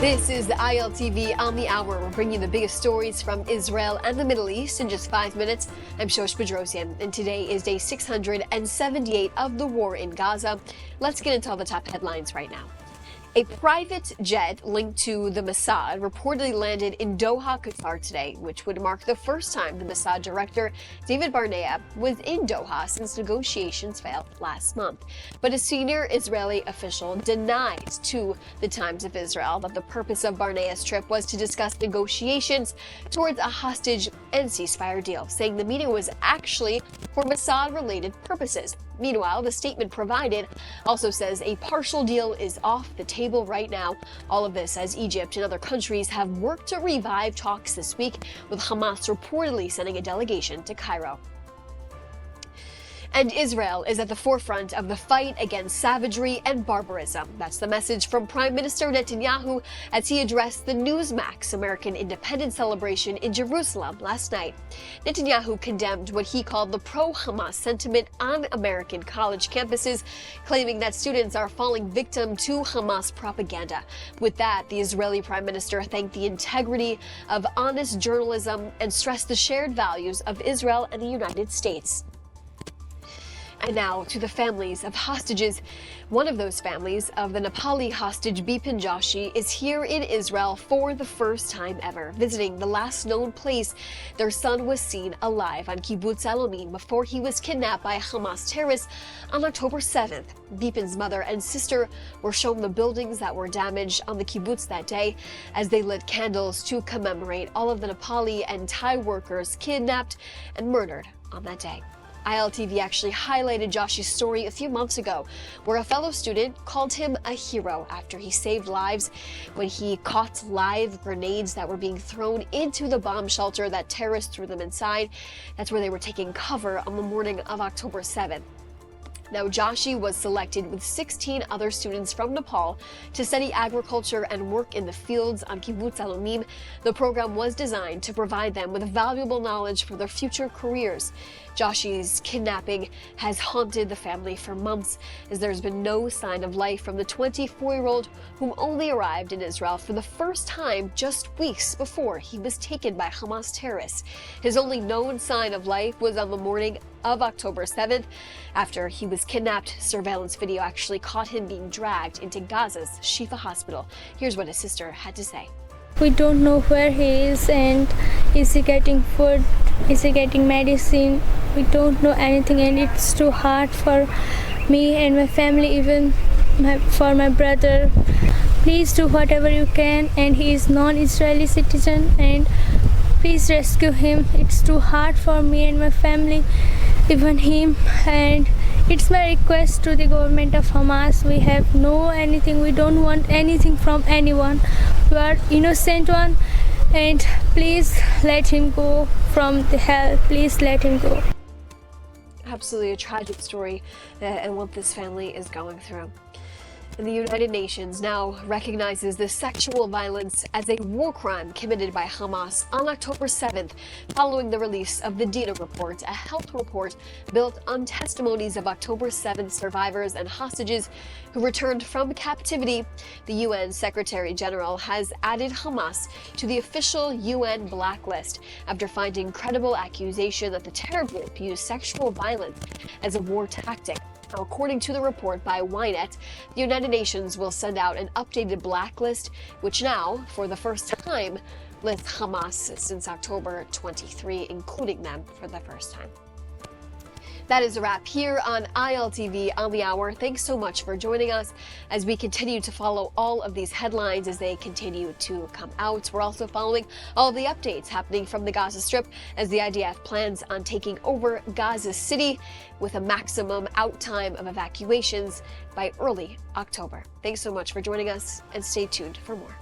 This is the ILTV on the hour. We're bringing you the biggest stories from Israel and the Middle East in just 5 minutes. I'm Shosh Bedrosian, and today is day 678 of the war in Gaza. Let's get into all the top headlines right now. A private jet linked to the Mossad reportedly landed in Doha, Qatar today, which would mark the first time the Mossad director, David Barnea, was in Doha since negotiations failed last month. But a senior Israeli official denied to the Times of Israel that the purpose of Barnea's trip was to discuss negotiations towards a hostage and ceasefire deal, saying the meeting was actually for Mossad-related purposes. Meanwhile, the statement provided also says a partial deal is off the table right now. All of this as Egypt and other countries have worked to revive talks this week, with Hamas reportedly sending a delegation to Cairo. And Israel is at the forefront of the fight against savagery and barbarism. That's the message from Prime Minister Netanyahu as he addressed the Newsmax American Independence celebration in Jerusalem last night. Netanyahu condemned what he called the pro-Hamas sentiment on American college campuses, claiming that students are falling victim to Hamas propaganda. With that, the Israeli Prime Minister thanked the integrity of honest journalism and stressed the shared values of Israel and the United States. And now to the families of hostages. One of those families of the Nepali hostage Bipin Joshi is here in Israel for the first time ever, visiting the last known place their son was seen alive on Kibbutz Alomim before he was kidnapped by Hamas terrorists on October 7th. Bipin's mother and sister were shown the buildings that were damaged on the kibbutz that day as they lit candles to commemorate all of the Nepali and Thai workers kidnapped and murdered on that day. ILTV actually highlighted Joshi's story a few months ago, where a fellow student called him a hero after he saved lives when he caught live grenades that were being thrown into the bomb shelter that terrorists threw them inside. That's where they were taking cover on the morning of October 7th. Now, Joshi was selected with 16 other students from Nepal to study agriculture and work in the fields on Kibbutz Alomim. The program was designed to provide them with valuable knowledge for their future careers. Joshi's kidnapping has haunted the family for months, as there's been no sign of life from the 24-year-old whom only arrived in Israel for the first time just weeks before he was taken by Hamas terrorists. His only known sign of life was on the morning of October 7th. After he was kidnapped, surveillance video actually caught him being dragged into Gaza's Shifa hospital. Here's what his sister had to say. We don't know where he is, and is he getting food, is he getting medicine? We don't know anything, and it's too hard for me and my family, even for my brother. Please do whatever you can, and he is non-Israeli citizen, and please rescue him. It's too hard for me and my family, even him, and it's my request to the government of Hamas. We have no anything, we don't want anything from anyone. We are innocent one, and please let him go from the hell. Please let him go. Absolutely a tragic story and what this family is going through. And the United Nations now recognizes the sexual violence as a war crime committed by Hamas on October 7th, following the release of the DINA report, a health report built on testimonies of October 7th survivors and hostages who returned from captivity. The UN Secretary General has added Hamas to the official UN blacklist after finding credible accusation that the terror group used sexual violence as a war tactic. Now, according to the report by Ynet, the United Nations will send out an updated blacklist, which now, for the first time, lists Hamas since October 23, including them for the first time. That is a wrap here on ILTV on the hour. Thanks so much for joining us as we continue to follow all of these headlines as they continue to come out. We're also following all of the updates happening from the Gaza Strip as the IDF plans on taking over Gaza City with a maximum out time of evacuations by early October. Thanks so much for joining us, and stay tuned for more.